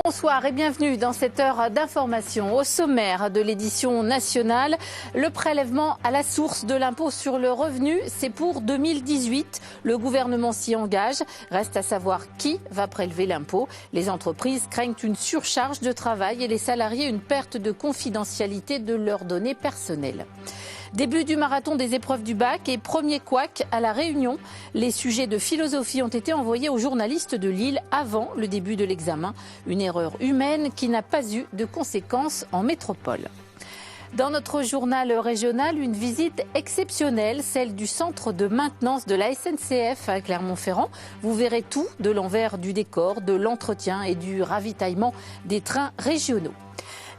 Bonsoir et bienvenue dans cette heure d'information. Au sommaire de l'édition nationale, le prélèvement à la source de l'impôt sur le revenu, c'est pour 2018. Le gouvernement s'y engage. Reste à savoir qui va prélever l'impôt. Les entreprises craignent une surcharge de travail et les salariés une perte de confidentialité de leurs données personnelles. Début du marathon des épreuves du bac et premier couac à La Réunion. Les sujets de philosophie ont été envoyés aux journalistes de Lille avant le début de l'examen. Une erreur humaine qui n'a pas eu de conséquences en métropole. Dans notre journal régional, une visite exceptionnelle, celle du centre de maintenance de la SNCF à Clermont-Ferrand. Vous verrez tout de l'envers du décor, de l'entretien et du ravitaillement des trains régionaux.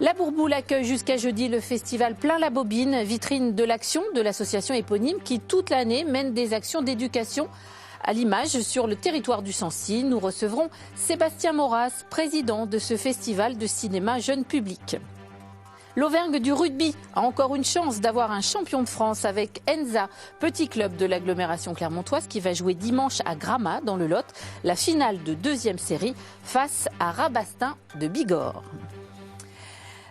La Bourboule accueille jusqu'à jeudi le festival Plein la Bobine, vitrine de l'action de l'association éponyme qui toute l'année mène des actions d'éducation à l'image sur le territoire du Sancy. Nous recevrons Sébastien Moras, président de ce festival de cinéma jeune public. L'Auvergne du rugby a encore une chance d'avoir un champion de France avec Enza, petit club de l'agglomération clermontoise qui va jouer dimanche à Gramat dans le Lot, la finale de deuxième série face à Rabastin de Bigorre.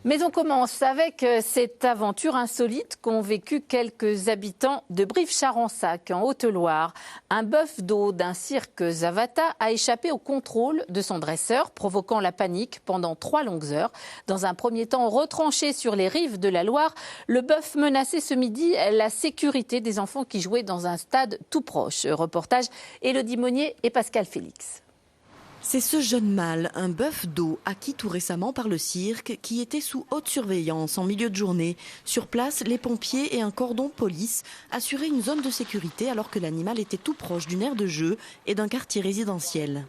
Mais on commence avec cette aventure insolite qu'ont vécu quelques habitants de Brive-Charensac en Haute-Loire. Un bœuf d'eau d'un cirque Zavata a échappé au contrôle de son dresseur, provoquant la panique pendant 3 longues heures. Dans un premier temps retranché sur les rives de la Loire, le bœuf menaçait ce midi la sécurité des enfants qui jouaient dans un stade tout proche. Reportage Élodie Monnier et Pascal Félix. C'est ce jeune mâle, un bœuf d'eau, acquis tout récemment par le cirque, qui était sous haute surveillance en milieu de journée. Sur place, les pompiers et un cordon police assuraient une zone de sécurité alors que l'animal était tout proche d'une aire de jeu et d'un quartier résidentiel.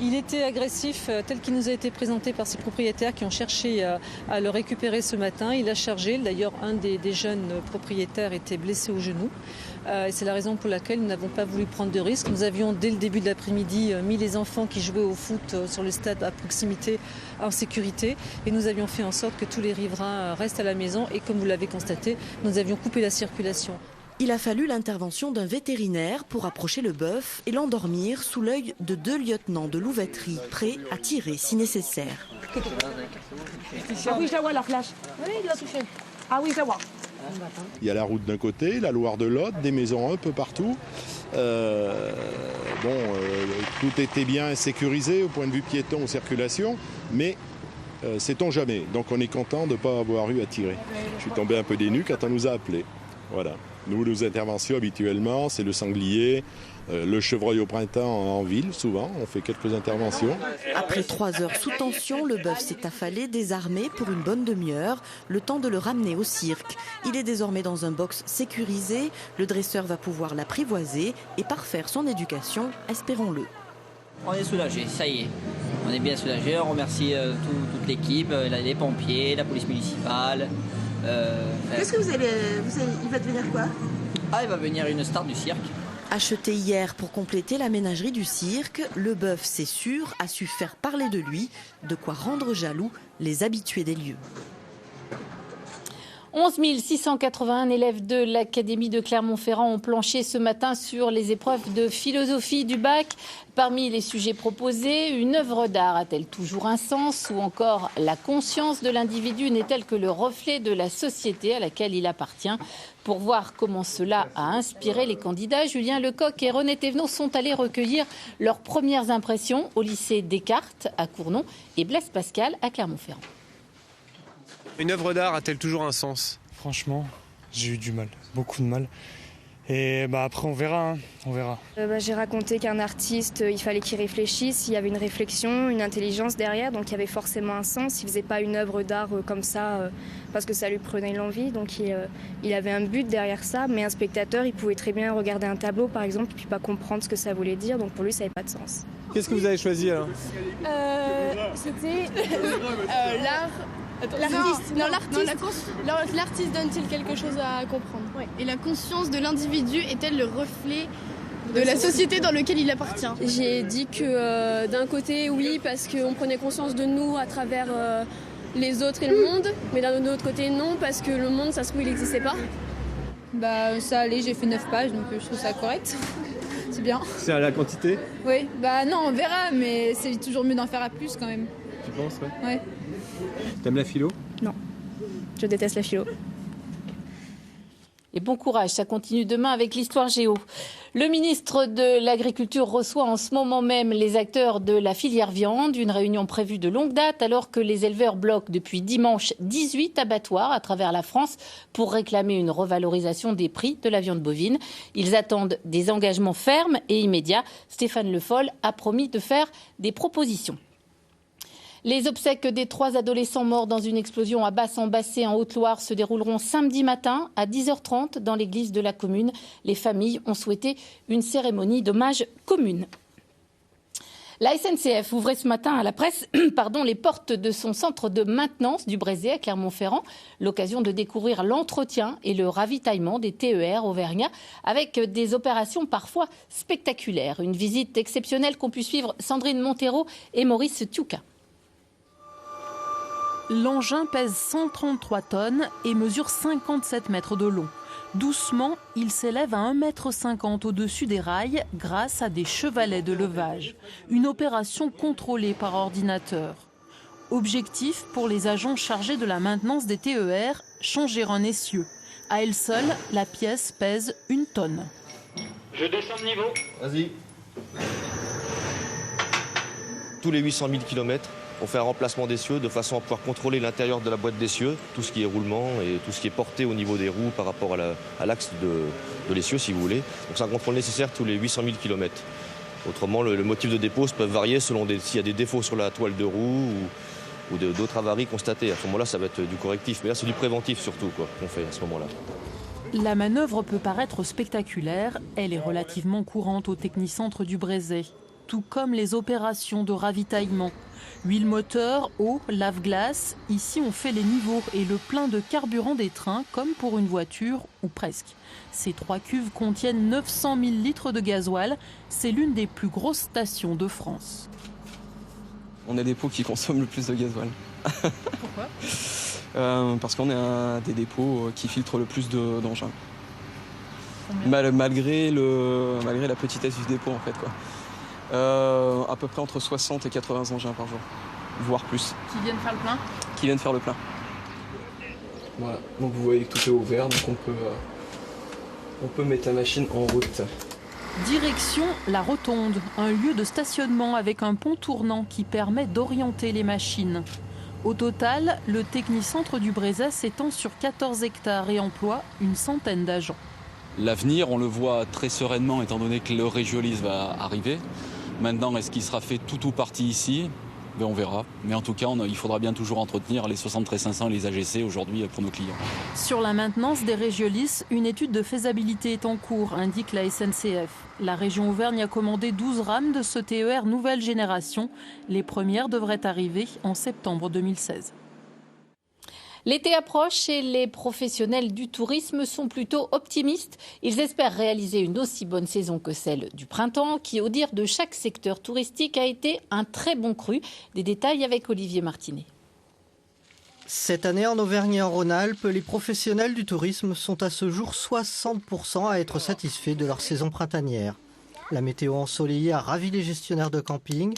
Il était agressif tel qu'il nous a été présenté par ses propriétaires qui ont cherché à le récupérer ce matin. Il a chargé, d'ailleurs un des jeunes propriétaires était blessé au genou. C'est la raison pour laquelle nous n'avons pas voulu prendre de risques. Nous avions dès le début de l'après-midi mis les enfants qui jouaient au foot sur le stade à proximité en sécurité. Et nous avions fait en sorte que tous les riverains restent à la maison. Et comme vous l'avez constaté, nous avions coupé la circulation. Il a fallu l'intervention d'un vétérinaire pour approcher le bœuf et l'endormir sous l'œil de 2 lieutenants de louveterie, prêts à tirer si nécessaire. Ah oui, je la vois, la flash. Oui, il l'a touché. Ah oui, je la vois. Il y a la route d'un côté, la Loire de l'autre, des maisons un peu partout. Tout était bien sécurisé au point de vue piéton ou circulation, mais sait-on jamais. Donc on est content de ne pas avoir eu à tirer. Je suis tombé un peu des nues quand on nous a appelés. Voilà. Nous, nos interventions habituellement, c'est le sanglier, le chevreuil au printemps en ville, souvent, on fait quelques interventions. Après 3 heures sous tension, le bœuf s'est affalé, désarmé pour une bonne demi-heure, le temps de le ramener au cirque. Il est désormais dans un box sécurisé, le dresseur va pouvoir l'apprivoiser et parfaire son éducation, espérons-le. On est soulagé, ça y est, on est bien soulagé, on remercie toute l'équipe, les pompiers, la police municipale. Qu'est-ce que il va devenir quoi? Il va venir une star du cirque. Acheté hier pour compléter la ménagerie du cirque, le bœuf, c'est sûr, a su faire parler de lui, de quoi rendre jaloux les habitués des lieux. 11 681 élèves de l'Académie de Clermont-Ferrand ont planché ce matin sur les épreuves de philosophie du bac. Parmi les sujets proposés, une œuvre d'art a-t-elle toujours un sens? Ou encore, la conscience de l'individu n'est-elle que le reflet de la société à laquelle il appartient? Pour voir comment cela a inspiré les candidats, Julien Lecoq et René Thévenot sont allés recueillir leurs premières impressions au lycée Descartes à Cournon et Blaise Pascal à Clermont-Ferrand. Une œuvre d'art a-t-elle toujours un sens? Franchement, j'ai eu du mal, beaucoup de mal. Et après on verra. J'ai raconté qu'un artiste, il fallait qu'il réfléchisse, il y avait une réflexion, une intelligence derrière, donc il y avait forcément un sens. Il ne faisait pas une œuvre d'art comme ça parce que ça lui prenait l'envie, donc il avait un but derrière ça. Mais un spectateur, il pouvait très bien regarder un tableau par exemple et puis pas comprendre ce que ça voulait dire, donc pour lui ça n'avait pas de sens. Qu'est-ce que vous avez choisi alors? C'était l'art. L'artiste donne-t-il quelque chose à comprendre? Ouais. Et la conscience de l'individu est-elle le reflet de la société dans laquelle il appartient? J'ai dit que d'un côté, oui, parce qu'on prenait conscience de nous à travers les autres et le monde, mais d'un autre côté, non, parce que le monde, ça se trouve, il n'existait pas. Ça allait, j'ai fait 9 pages, donc je trouve ça correct. C'est bien. C'est à la quantité? Oui, non, on verra, mais c'est toujours mieux d'en faire à plus quand même. Tu penses, ouais? Ouais. T'aimes la philo? Non, je déteste la philo. Et bon courage, ça continue demain avec l'Histoire Géo. Le ministre de l'Agriculture reçoit en ce moment même les acteurs de la filière viande, une réunion prévue de longue date alors que les éleveurs bloquent depuis dimanche 18 abattoirs à travers la France pour réclamer une revalorisation des prix de la viande bovine. Ils attendent des engagements fermes et immédiats. Stéphane Le Foll a promis de faire des propositions. Les obsèques des 3 adolescents morts dans une explosion à Basse-en-Bassée en Haute-Loire se dérouleront samedi matin à 10h30 dans l'église de la commune. Les familles ont souhaité une cérémonie d'hommage commune. La SNCF ouvrait ce matin à la presse les portes de son centre de maintenance du Brézé à Clermont-Ferrand. L'occasion de découvrir l'entretien et le ravitaillement des TER auvergnats avec des opérations parfois spectaculaires. Une visite exceptionnelle qu'ont pu suivre Sandrine Montero et Maurice Tiouka. L'engin pèse 133 tonnes et mesure 57 mètres de long. Doucement, il s'élève à 1,50 m au-dessus des rails grâce à des chevalets de levage. Une opération contrôlée par ordinateur. Objectif pour les agents chargés de la maintenance des TER, changer un essieu. À elle seule, la pièce pèse 1 tonne. Je descends de niveau. Vas-y. Tous les 800 000 km, on fait un remplacement d'essieux de façon à pouvoir contrôler l'intérieur de la boîte d'essieux, tout ce qui est roulement et tout ce qui est porté au niveau des roues par rapport à l'axe de l'essieu, si vous voulez. Donc c'est un contrôle nécessaire tous les 800 000 km. Autrement, le motif de dépôt peut varier selon s'il y a des défauts sur la toile de roue ou d'autres avaries constatées. À ce moment-là, ça va être du correctif. Mais là, c'est du préventif surtout qu'on fait à ce moment-là. La manœuvre peut paraître spectaculaire. Elle est relativement courante au technicentre du Brézé, tout comme les opérations de ravitaillement. Huile moteur, eau, lave-glace, ici on fait les niveaux et le plein de carburant des trains comme pour une voiture ou presque. Ces 3 cuves contiennent 900 000 litres de gasoil, c'est l'une des plus grosses stations de France. On est le dépôt qui consomme le plus de gasoil. Pourquoi Parce qu'on est un des dépôts qui filtre le plus d'engins. Malgré la petitesse du dépôt en fait quoi. À peu près entre 60 et 80 engins par jour, voire plus. Qui viennent faire le plein ? Qui viennent faire le plein. Voilà, donc vous voyez que tout est ouvert, donc on peut mettre la machine en route. Direction la Rotonde, un lieu de stationnement avec un pont tournant qui permet d'orienter les machines. Au total, le technicentre du Brézé s'étend sur 14 hectares et emploie une centaine d'agents. L'avenir, on le voit très sereinement étant donné que le Régiolis va arriver. Maintenant, est-ce qu'il sera fait tout ou partie ici ? On verra. Mais en tout cas, il faudra bien toujours entretenir les 73 500 et les AGC aujourd'hui pour nos clients. Sur la maintenance des Régiolis, une étude de faisabilité est en cours, indique la SNCF. La région Auvergne a commandé 12 rames de ce TER nouvelle génération. Les premières devraient arriver en septembre 2016. L'été approche et les professionnels du tourisme sont plutôt optimistes. Ils espèrent réaliser une aussi bonne saison que celle du printemps, qui, au dire de chaque secteur touristique, a été un très bon cru. Des détails avec Olivier Martinet. Cette année, en Auvergne et en Rhône-Alpes, les professionnels du tourisme sont à ce jour 60% à être satisfaits de leur saison printanière. La météo ensoleillée a ravi les gestionnaires de camping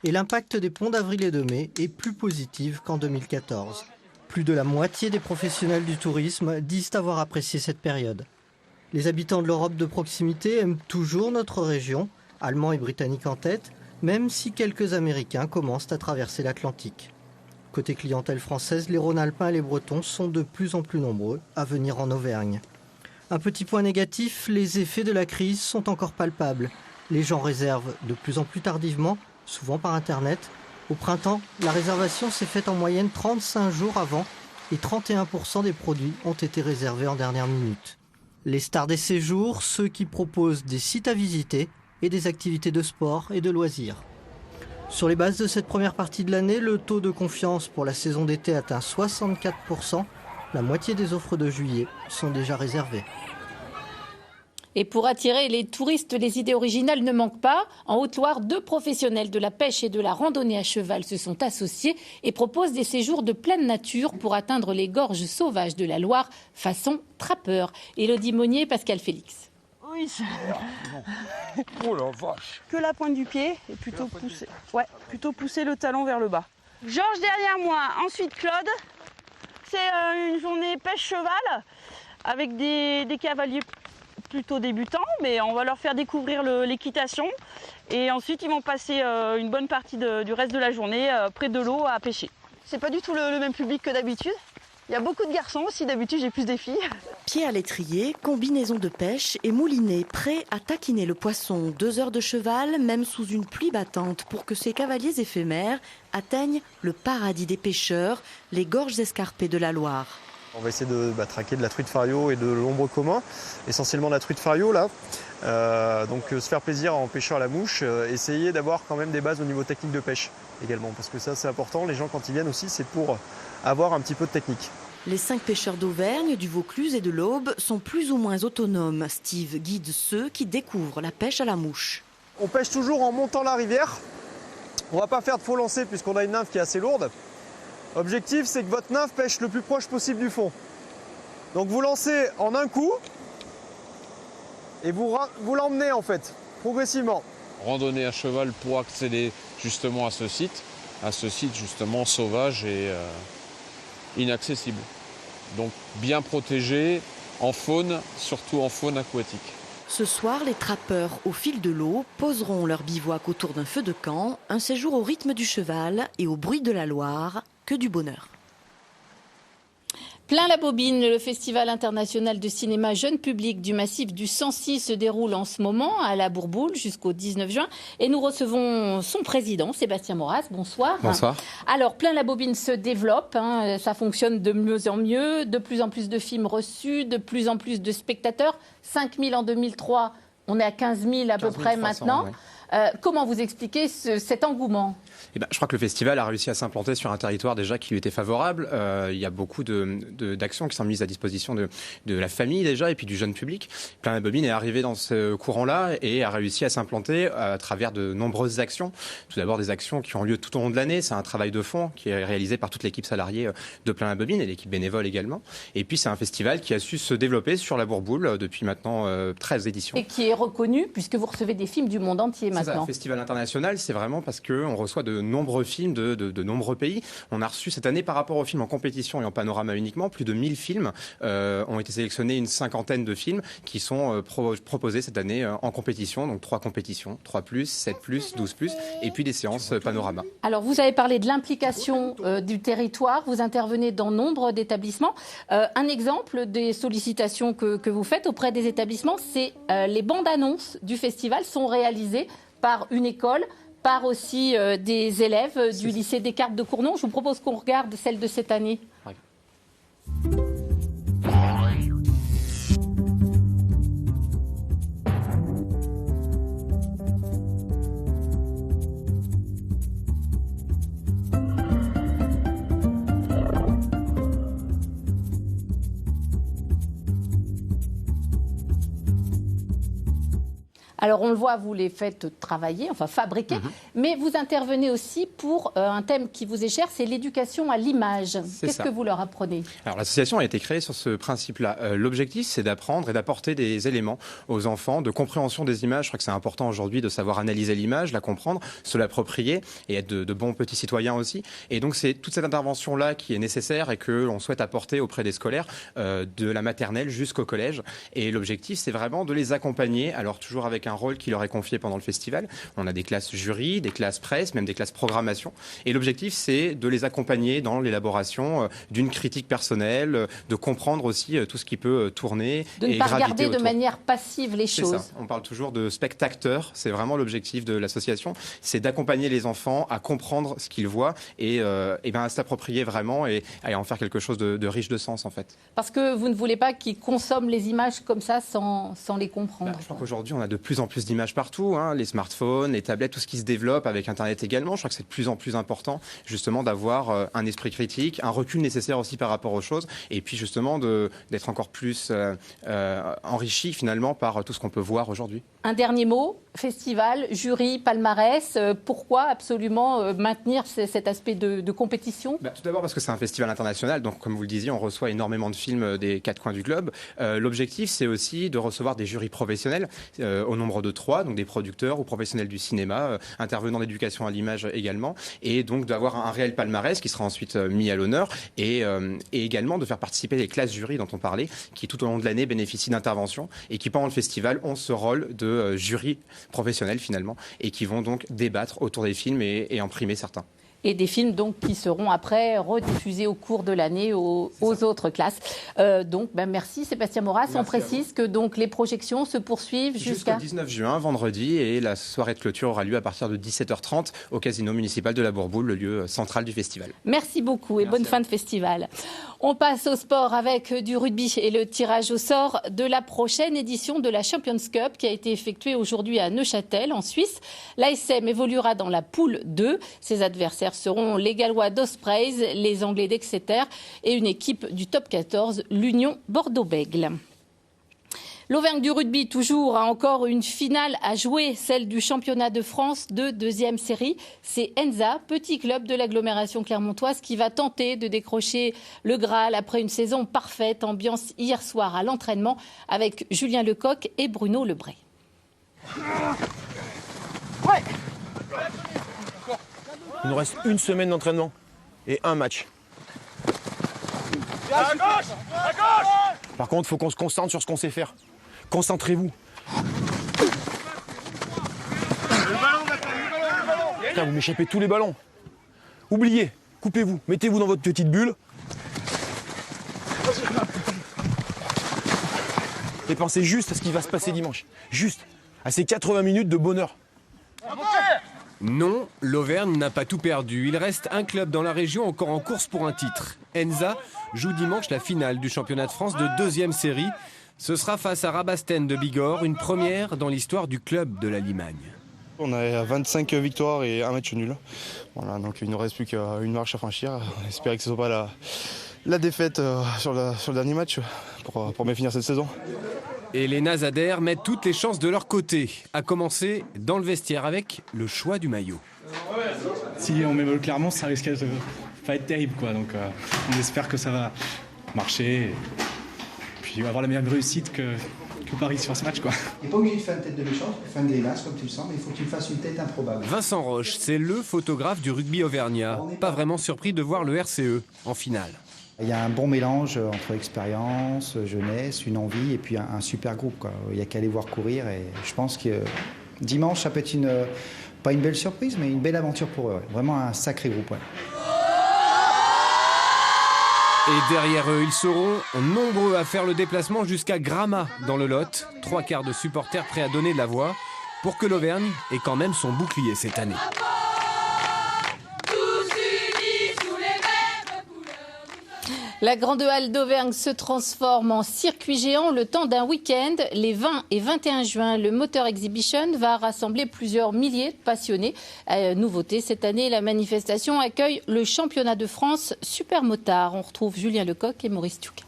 et l'impact des ponts d'avril et de mai est plus positif qu'en 2014. Plus de la moitié des professionnels du tourisme disent avoir apprécié cette période. Les habitants de l'Europe de proximité aiment toujours notre région, Allemands et Britanniques en tête, même si quelques Américains commencent à traverser l'Atlantique. Côté clientèle française, les Rhône-Alpins et les Bretons sont de plus en plus nombreux à venir en Auvergne. Un petit point négatif, les effets de la crise sont encore palpables. Les gens réservent de plus en plus tardivement, souvent par Internet. Au printemps, la réservation s'est faite en moyenne 35 jours avant et 31% des produits ont été réservés en dernière minute. Les stars des séjours, ceux qui proposent des sites à visiter et des activités de sport et de loisirs. Sur les bases de cette première partie de l'année, le taux de confiance pour la saison d'été atteint 64%. La moitié des offres de juillet sont déjà réservées. Et pour attirer les touristes, les idées originales ne manquent pas. En Haute-Loire, 2 professionnels de la pêche et de la randonnée à cheval se sont associés et proposent des séjours de pleine nature pour atteindre les gorges sauvages de la Loire façon trappeur. Élodie Monnier, Pascal Félix. Oui, oh la vache. Que la pointe du pied et plutôt pousser le talon vers le bas. Georges derrière moi, ensuite Claude. C'est une journée pêche-cheval avec des cavaliers plutôt débutants, mais on va leur faire découvrir l'équitation. Et ensuite, ils vont passer une bonne partie du reste de la journée près de l'eau à pêcher. C'est pas du tout le même public que d'habitude. Il y a beaucoup de garçons aussi, d'habitude j'ai plus des filles. Pied à l'étrier, combinaison de pêche et moulinet, prêt à taquiner le poisson. 2 heures de cheval, même sous une pluie battante, pour que ces cavaliers éphémères atteignent le paradis des pêcheurs, les gorges escarpées de la Loire. On va essayer de traquer de la truite fario et de l'ombre commun, essentiellement de la truite fario là. Donc se faire plaisir en pêchant à la mouche, essayer d'avoir quand même des bases au niveau technique de pêche également, parce que ça c'est important, les gens quand ils viennent aussi c'est pour avoir un petit peu de technique. Les 5 pêcheurs d'Auvergne, du Vaucluse et de l'Aube sont plus ou moins autonomes. Steve guide ceux qui découvrent la pêche à la mouche. On pêche toujours en montant la rivière, on va pas faire de faux lancer puisqu'on a une nymphe qui est assez lourde. Objectif, c'est que votre nymphe pêche le plus proche possible du fond. Donc vous lancez en un coup et vous l'emmenez en fait, progressivement. Randonner à cheval pour accéder justement à ce site justement sauvage et inaccessible. Donc bien protégé en faune, surtout en faune aquatique. Ce soir, les trappeurs au fil de l'eau poseront leur bivouac autour d'un feu de camp, un séjour au rythme du cheval et au bruit de la Loire, que du bonheur. Plein la bobine, le Festival international de cinéma jeune public du massif du Sancy se déroule en ce moment à la Bourboule jusqu'au 19 juin. Et nous recevons son président, Sébastien Moras. Bonsoir. Bonsoir. Alors, Plein la bobine se développe, ça fonctionne de mieux en mieux, de plus en plus de films reçus, de plus en plus de spectateurs. 5 000 en 2003, on est à 15 000 à peu près 300, maintenant. Ouais. Comment vous expliquez cet engouement ? Je crois que le festival a réussi à s'implanter sur un territoire déjà qui lui était favorable. Il y a beaucoup d'actions qui sont mises à disposition de la famille déjà et puis du jeune public. Plein la bobine est arrivé dans ce courant-là et a réussi à s'implanter à travers de nombreuses actions. Tout d'abord des actions qui ont lieu tout au long de l'année. C'est un travail de fond qui est réalisé par toute l'équipe salariée de Plein la bobine et l'équipe bénévole également. Et puis c'est un festival qui a su se développer sur la Bourboule depuis maintenant 13 éditions. Et qui est reconnu puisque vous recevez des films du monde entier maintenant. C'est ça, festival international, c'est vraiment parce qu'on reçoit de nombreux films de nombreux pays. On a reçu cette année, par rapport aux films en compétition et en panorama uniquement, plus de 1000 films ont été sélectionnés, une 50aine de films qui sont proposés cette année en compétition. Donc 3 compétitions, 3+, 7+, 12+, et puis des séances panorama. Alors vous avez parlé de l'implication du territoire, vous intervenez dans nombre d'établissements. Un exemple des sollicitations que vous faites auprès des établissements, c'est les bandes annonces du festival sont réalisées par une école, par aussi des élèves du lycée Descartes de Cournon. Je vous propose qu'on regarde celle de cette année. Oui. Alors on le voit, vous les faites travailler, enfin fabriquer, mais vous intervenez aussi pour un thème qui vous est cher, c'est l'éducation à l'image. Qu'est-ce que vous leur apprenez ? Alors l'association a été créée sur ce principe-là. L'objectif, c'est d'apprendre et d'apporter des éléments aux enfants de compréhension des images. Je crois que c'est important aujourd'hui de savoir analyser l'image, la comprendre, se l'approprier et être de bons petits citoyens aussi. Et donc c'est toute cette intervention-là qui est nécessaire et que l'on souhaite apporter auprès des scolaires de la maternelle jusqu'au collège. Et l'objectif, c'est vraiment de les accompagner, alors toujours avec un rôle qui leur est confié pendant le festival. On a des classes jury, des classes presse, même des classes programmation. Et l'objectif, c'est de les accompagner dans l'élaboration d'une critique personnelle, de comprendre aussi tout ce qui peut tourner de ne pas regarder de manière passive les choses. C'est ça. On parle toujours de spectateurs. C'est vraiment l'objectif de l'association. C'est d'accompagner les enfants à comprendre ce qu'ils voient et à s'approprier vraiment et à en faire quelque chose de riche de sens, en fait. Parce que vous ne voulez pas qu'ils consomment les images comme ça sans les comprendre. Je crois qu'aujourd'hui, on a de plus en plus d'images partout, les smartphones, les tablettes, tout ce qui se développe avec Internet également. Je crois que c'est de plus en plus important justement d'avoir un esprit critique, un recul nécessaire aussi par rapport aux choses et puis justement d'être encore plus enrichi finalement par tout ce qu'on peut voir aujourd'hui. Un dernier mot, festival, jury, palmarès, pourquoi absolument maintenir cet aspect de compétition ? Tout d'abord parce que c'est un festival international, donc comme vous le disiez, on reçoit énormément de films des 4 coins du globe. L'objectif, c'est aussi de recevoir des jurys professionnels au nombre nombre de 3, donc des producteurs ou professionnels du cinéma, intervenants d'éducation à l'image également, et donc d'avoir un réel palmarès qui sera ensuite mis à l'honneur, et également de faire participer les classes jury dont on parlait, qui tout au long de l'année bénéficient d'interventions et qui pendant le festival ont ce rôle de jury professionnel finalement, et qui vont donc débattre autour des films et en primer certains. Et des films donc qui seront après rediffusés au cours de l'année aux autres classes. Merci Sébastien Maurras. On précise que donc les projections se poursuivent jusqu'au 19 juin, vendredi, et la soirée de clôture aura lieu à partir de 17h30 au Casino municipal de la Bourboule, le lieu central du festival. Merci beaucoup et bonne fin de festival. On passe au sport avec du rugby et le tirage au sort de la prochaine édition de la Champions Cup qui a été effectuée aujourd'hui à Neuchâtel en Suisse. L'ASM évoluera dans la poule 2. Ses adversaires seront les Gallois d'Ospreys, les Anglais d'Exeter et une équipe du top 14, l'Union Bordeaux-Bègles. L'Auvergne du rugby, toujours, a encore une finale à jouer, celle du championnat de France de deuxième série. C'est Enza, petit club de l'agglomération clermontoise, qui va tenter de décrocher le Graal après une saison parfaite. Ambiance hier soir à l'entraînement avec Julien Lecoq et Bruno Lebray. Il nous reste une semaine d'entraînement et un match. Par contre, il faut qu'on se concentre sur ce qu'on sait faire. Concentrez-vous. Putain, vous m'échappez tous les ballons. Oubliez, coupez-vous, mettez-vous dans votre petite bulle. Et pensez juste à ce qui va se passer dimanche. Juste à ces 80 minutes de bonheur. Non, l'Auvergne n'a pas tout perdu. Il reste un club dans la région encore en course pour un titre. Enza joue dimanche la finale du championnat de France de deuxième série. Ce sera face à Rabastens de Bigorre, une première dans l'histoire du club de la Limagne. On a 25 victoires et un match nul. Voilà, donc il ne nous reste plus qu'une marche à franchir. On espère que ce ne soit pas la défaite sur le dernier match pour bien finir cette saison. Et les Nazadères mettent toutes les chances de leur côté, à commencer dans le vestiaire avec le choix du maillot. Si on met Clermont, ça risque de pas être terrible, quoi. Donc on espère que ça va marcher. Puis avoir la meilleure réussite que Paris sur ce match, quoi. Il n'est pas obligé de faire une tête de méchant, tu peux faire une grimace comme tu le sens, mais il faut que tu fasses une tête improbable. Vincent Roche, c'est le photographe du rugby auvergnat. Pas vraiment surpris de voir le RCE en finale. Il y a un bon mélange entre expérience, jeunesse, une envie et puis un super groupe, quoi. Il n'y a qu'à aller voir courir et je pense que dimanche, ça peut être pas une belle surprise, mais une belle aventure pour eux. Ouais. Vraiment un sacré groupe. Ouais. Et derrière eux, ils seront nombreux à faire le déplacement jusqu'à Gramat dans le Lot. 3/4 de supporters prêts à donner de la voix pour que l'Auvergne ait quand même son bouclier cette année. La Grande Halle d'Auvergne se transforme en circuit géant le temps d'un week-end. Les 20 et 21 juin, le Motor Exhibition va rassembler plusieurs milliers de passionnés. Nouveauté, cette année, la manifestation accueille le championnat de France Super Motard. On retrouve Julien Lecoq et Maurice Tuca.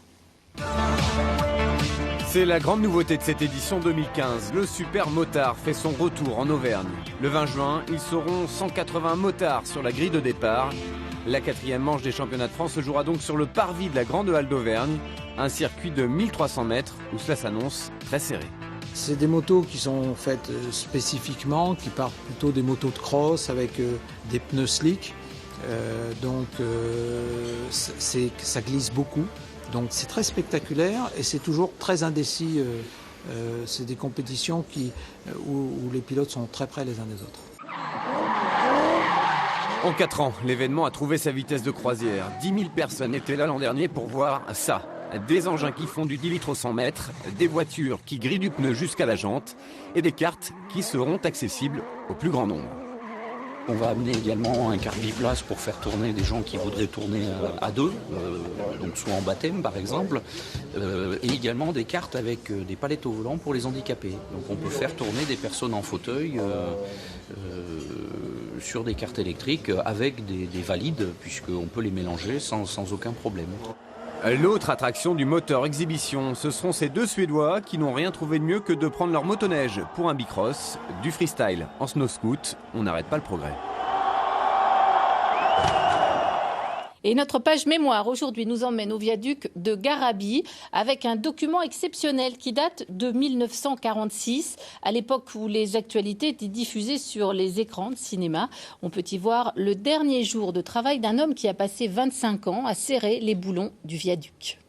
C'est la grande nouveauté de cette édition 2015. Le Super Motard fait son retour en Auvergne. Le 20 juin, ils seront 180 motards sur la grille de départ. La 4e manche des championnats de France se jouera donc sur le parvis de la Grande Halle d'Auvergne, un circuit de 1300 mètres où cela s'annonce très serré. C'est des motos qui sont faites spécifiquement, qui partent plutôt des motos de cross avec des pneus slick, ça glisse beaucoup. Donc c'est très spectaculaire et c'est toujours très indécis. C'est des compétitions où les pilotes sont très près les uns des autres. En 4 ans, l'événement a trouvé sa vitesse de croisière. 10 000 personnes étaient là l'an dernier pour voir ça. Des engins qui font du 10 litres au 100 mètres, des voitures qui grillent du pneu jusqu'à la jante et des cartes qui seront accessibles au plus grand nombre. On va amener également un kart biplace pour faire tourner des gens qui voudraient tourner à deux, donc soit en baptême par exemple, et également des cartes avec des palettes au volant pour les handicapés. Donc on peut faire tourner des personnes en fauteuil sur des cartes électriques avec des valides, puisqu'on peut les mélanger sans aucun problème. L'autre attraction du Motor Exhibition, ce seront ces deux Suédois qui n'ont rien trouvé de mieux que de prendre leur motoneige pour un bicross, du freestyle en snow scoot. On n'arrête pas le progrès. Et notre page mémoire aujourd'hui nous emmène au viaduc de Garabi avec un document exceptionnel qui date de 1946, à l'époque où les actualités étaient diffusées sur les écrans de cinéma. On peut y voir le dernier jour de travail d'un homme qui a passé 25 ans à serrer les boulons du viaduc.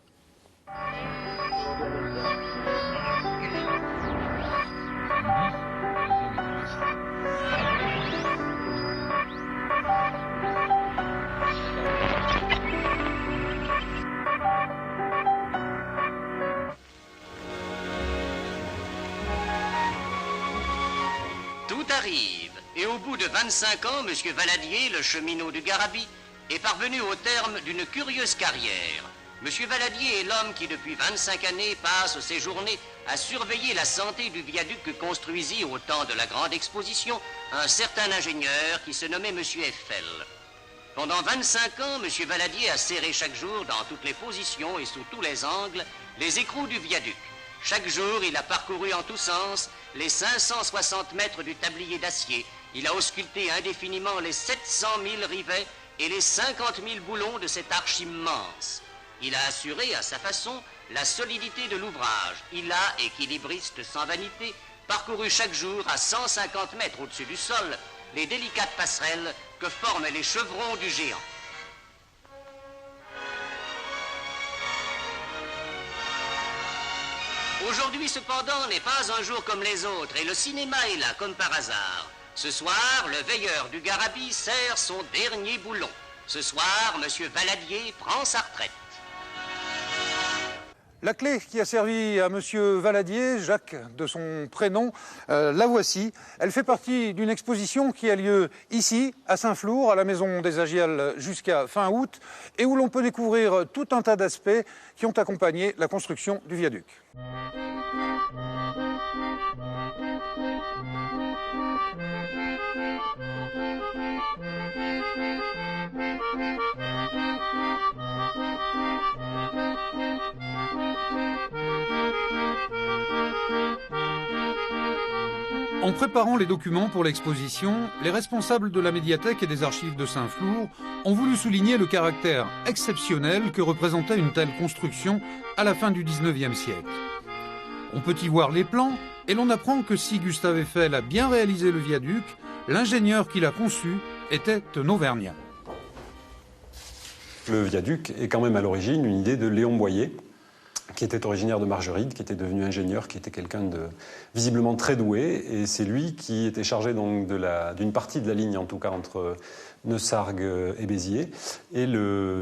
Tout arrive, et au bout de 25 ans, M. Valadier, le cheminot du Garabi, est parvenu au terme d'une curieuse carrière. M. Valadier est l'homme qui, depuis 25 années, passe ses journées à surveiller la santé du viaduc que construisit au temps de la grande exposition un certain ingénieur qui se nommait M. Eiffel. Pendant 25 ans, M. Valadier a serré chaque jour, dans toutes les positions et sous tous les angles, les écrous du viaduc. Chaque jour, il a parcouru en tous sens les 560 mètres du tablier d'acier. Il a ausculté indéfiniment les 700 000 rivets et les 50 000 boulons de cette arche immense. Il a assuré, à sa façon, la solidité de l'ouvrage. Il a, équilibriste sans vanité, parcouru chaque jour à 150 mètres au-dessus du sol les délicates passerelles que forment les chevrons du géant. Aujourd'hui, cependant, n'est pas un jour comme les autres, et le cinéma est là, comme par hasard. Ce soir, le veilleur du Garabi serre son dernier boulon. Ce soir, M. Valadier prend sa retraite. La clé qui a servi à M. Valadier, Jacques de son prénom, la voici. Elle fait partie d'une exposition qui a lieu ici, à Saint-Flour, à la Maison des Agiales, jusqu'à fin août, et où l'on peut découvrir tout un tas d'aspects qui ont accompagné la construction du viaduc. En préparant les documents pour l'exposition, les responsables de la médiathèque et des archives de Saint-Flour ont voulu souligner le caractère exceptionnel que représentait une telle construction à la fin du XIXe siècle. On peut y voir les plans et l'on apprend que si Gustave Eiffel a bien réalisé le viaduc, l'ingénieur qui l'a conçu était un Auvergnat. Le viaduc est quand même à l'origine une idée de Léon Boyer, qui était originaire de Margeride, qui était devenu ingénieur, qui était quelqu'un de visiblement très doué. Et c'est lui qui était chargé donc d'une partie de la ligne, en tout cas entre Neussargues et Béziers. Et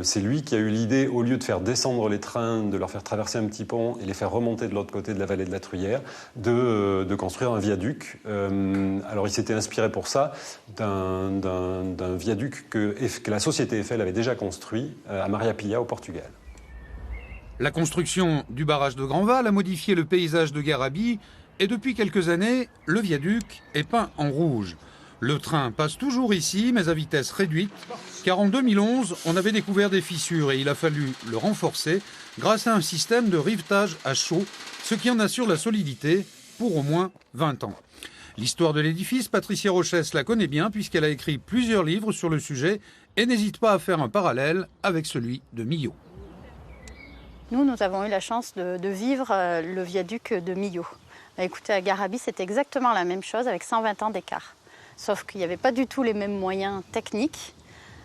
c'est lui qui a eu l'idée, au lieu de faire descendre les trains, de leur faire traverser un petit pont et les faire remonter de l'autre côté de la vallée de la Truyère, de construire un viaduc. Alors il s'était inspiré pour ça d'un viaduc que la société Eiffel avait déjà construit à Maria Pia au Portugal. La construction du barrage de Grandval a modifié le paysage de Garabi et depuis quelques années, le viaduc est peint en rouge. Le train passe toujours ici, mais à vitesse réduite, car en 2011, on avait découvert des fissures et il a fallu le renforcer grâce à un système de rivetage à chaud, ce qui en assure la solidité pour au moins 20 ans. L'histoire de l'édifice, Patricia Rochès la connaît bien puisqu'elle a écrit plusieurs livres sur le sujet et n'hésite pas à faire un parallèle avec celui de Millau. Nous avons eu la chance de vivre le viaduc de Millau. Écoutez, à Garabi, c'est exactement la même chose avec 120 ans d'écart. Sauf qu'il n'y avait pas du tout les mêmes moyens techniques,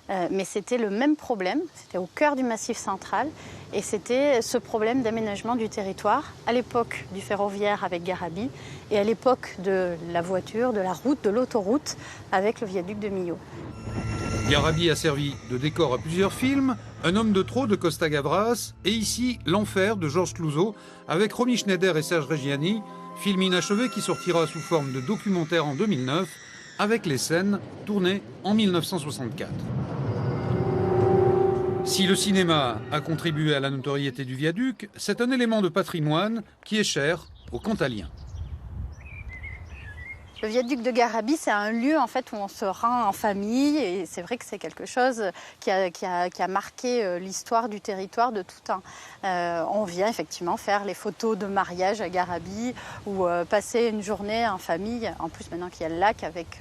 mais c'était le même problème. C'était au cœur du Massif central et c'était ce problème d'aménagement du territoire à l'époque du ferroviaire avec Garabi et à l'époque de la voiture, de la route, de l'autoroute avec le viaduc de Millau. Garabi a servi de décor à plusieurs films, Un homme de trop de Costa Gavras et ici L'Enfer de Georges Clouzot avec Romy Schneider et Serge Reggiani, film inachevé qui sortira sous forme de documentaire en 2009 avec les scènes tournées en 1964. Si le cinéma a contribué à la notoriété du viaduc, c'est un élément de patrimoine qui est cher aux Cantaliens. Le viaduc de Garabi, c'est un lieu en fait où on se rend en famille et c'est vrai que c'est quelque chose qui a marqué l'histoire du territoire de tout temps. On vient effectivement faire les photos de mariage à Garabi ou passer une journée en famille. En plus maintenant qu'il y a le lac avec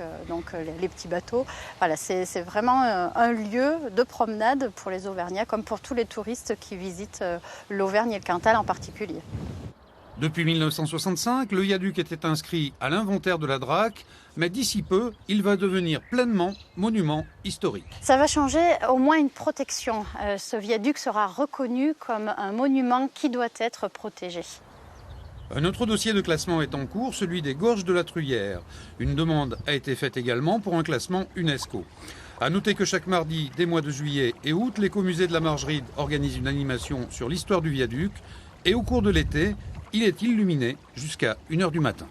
les petits bateaux. Voilà, c'est vraiment un lieu de promenade pour les Auvergnats comme pour tous les touristes qui visitent l'Auvergne et le Cantal en particulier. Depuis 1965, le viaduc était inscrit à l'inventaire de la DRAC, mais d'ici peu, il va devenir pleinement monument historique. Ça va changer au moins une protection. Ce viaduc sera reconnu comme un monument qui doit être protégé. Un autre dossier de classement est en cours, celui des gorges de la Truyère. Une demande a été faite également pour un classement UNESCO. A noter que chaque mardi des mois de juillet et août, l'écomusée de la Margeride organise une animation sur l'histoire du viaduc. Et au cours de l'été, il est illuminé jusqu'à 1h du matin.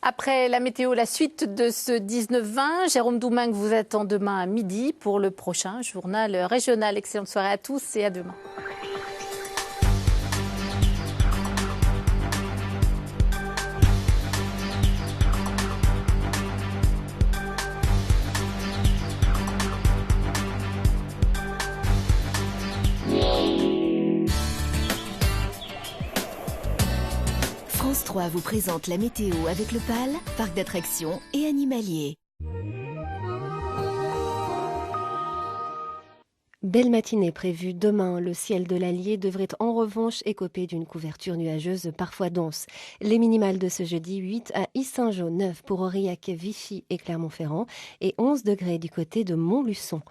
Après la météo, la suite de ce 19-20. Jérôme Doumingue vous attend demain à midi pour le prochain journal régional. Excellente soirée à tous et à demain. France 3 vous présente la météo avec le PAL, parc d'attractions et animalier. Belle matinée prévue demain. Le ciel de l'Allier devrait en revanche écoper d'une couverture nuageuse parfois dense. Les minimales de ce jeudi, 8 à Yssingeaux, 9 pour Aurillac, Vichy et Clermont-Ferrand et 11 degrés du côté de Montluçon.